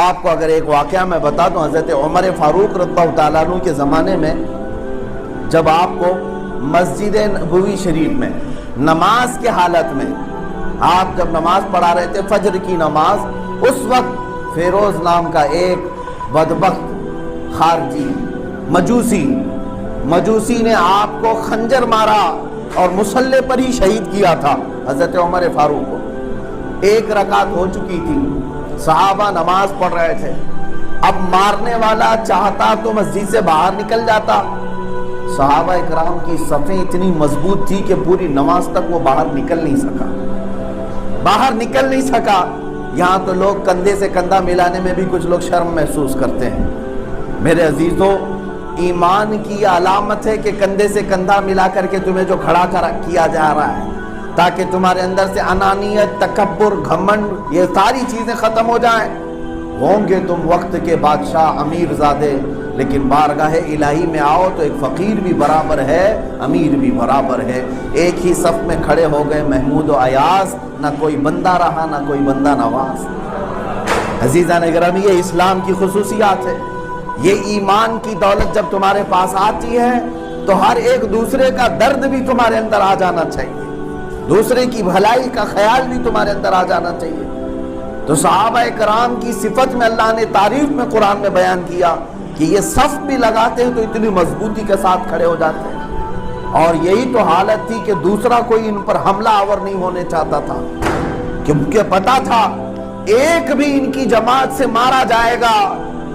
آپ کو اگر ایک واقعہ میں بتا دوں، حضرت عمر فاروق رضی اللہ تعالیٰ عنہ کے زمانے میں جب آپ کو مسجد نبوی شریف میں نماز کے حالت میں آپ جب نماز پڑھا رہے تھے فجر کی نماز، اس وقت فیروز نام کا ایک بدبخت خارجی مجوسی نے آپ کو خنجر مارا اور مصلی پر ہی شہید کیا تھا حضرت عمر فاروق کو۔ ایک رکعت ہو چکی تھی، صحابہ نماز پڑھ رہے تھے، اب مارنے والا چاہتا تو مسجد سے باہر نکل جاتا، صحابہ اکرام کی صفیں اتنی مضبوط تھی کہ پوری نماز تک وہ باہر نکل نہیں سکا۔ یہاں تو لوگ کندھے سے کندھا ملانے میں بھی کچھ لوگ شرم محسوس کرتے ہیں۔ میرے عزیزو، ایمان کی علامت ہے کہ کندھے سے کندھا ملا کر کے تمہیں جو کھڑا کیا جا رہا ہے، تاکہ تمہارے اندر سے انانیت، تکبر، گھمنڈ، یہ ساری چیزیں ختم ہو جائیں۔ ہوں گے تم وقت کے بادشاہ، امیر زادے، لیکن بارگاہ الہی میں آؤ تو ایک فقیر بھی برابر ہے، امیر بھی برابر ہے۔ ایک ہی صف میں کھڑے ہو گئے محمود و ایاز، نہ کوئی بندہ رہا نہ کوئی بندہ نواز۔ عزیزان گرامی، یہ اسلام کی خصوصیات ہے۔ یہ ایمان کی دولت جب تمہارے پاس آتی ہے تو ہر ایک دوسرے کا درد بھی تمہارے اندر آ جانا چاہیے، دوسرے کی بھلائی کا خیال بھی تمہارے اندر آ جانا چاہیے۔ تو صحابہ کرام کی صفت میں اللہ نے تعریف میں قرآن میں بیان کیا کہ یہ صف بھی لگاتے ہیں تو اتنی مضبوطی کے ساتھ کھڑے ہو جاتے ہیں، اور یہی تو حالت تھی کہ دوسرا کوئی ان پر حملہ آور نہیں ہونے چاہتا تھا، کیونکہ پتا تھا ایک بھی ان کی جماعت سے مارا جائے گا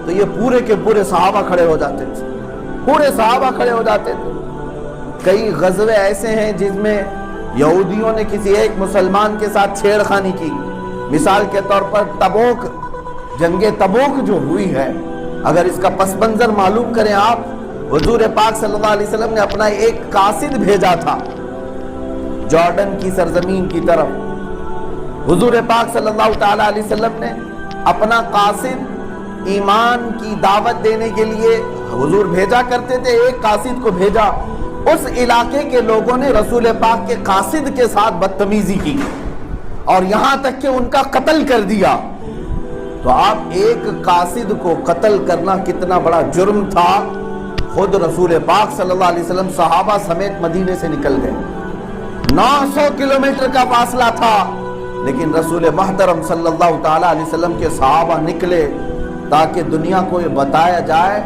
تو یہ پورے کے پورے صحابہ کھڑے ہو جاتے تھے۔ کئی غزوے ایسے ہیں جس میں یہودیوں نے کسی ایک مسلمان کے ساتھ چھیڑ خانی کی۔ مثال کے طور پر جنگ تبوک جو ہوئی ہے، اگر اس کا پس منظر معلوم کریں آپ، حضور پاک صلی اللہ علیہ وسلم نے اپنا ایک قاصد بھیجا تھا جارڈن کی سرزمین کی طرف۔ حضور پاک صلی اللہ تعالیٰ علیہ وسلم نے اپنا قاصد ایمان کی دعوت دینے کے لیے حضور بھیجا کرتے تھے، ایک قاصد کو بھیجا۔ اس علاقے کے لوگوں نے رسول پاک کے قاصد کے ساتھ بدتمیزی کی اور یہاں تک کہ ان کا قتل کر دیا۔ تو آپ ایک قاصد کو قتل کرنا کتنا بڑا جرم تھا۔ خود رسول پاک صلی اللہ علیہ وسلم صحابہ سمیت مدینے سے نکل گئے، 900 کلومیٹر کا فاصلہ تھا، لیکن رسول محترم صلی اللہ تعالیٰ علیہ وسلم کے صحابہ نکلے تاکہ دنیا کو یہ بتایا جائے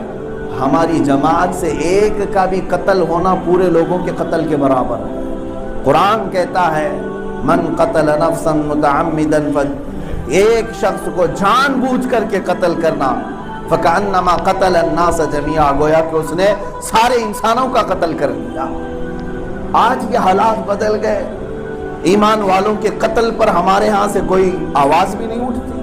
ہماری جماعت سے ایک کا بھی قتل ہونا پورے لوگوں کے قتل کے برابر ہے۔ قرآن کہتا ہے من قتل نفسا متعمدا، ایک شخص کو جان بوجھ کر کے قتل کرنا، فکأنما قتل الناس جميعا، گویا کہ اس نے سارے انسانوں کا قتل کر دیا۔ آج یہ حالات بدل گئے، ایمان والوں کے قتل پر ہمارے ہاں سے کوئی آواز بھی نہیں اٹھتی۔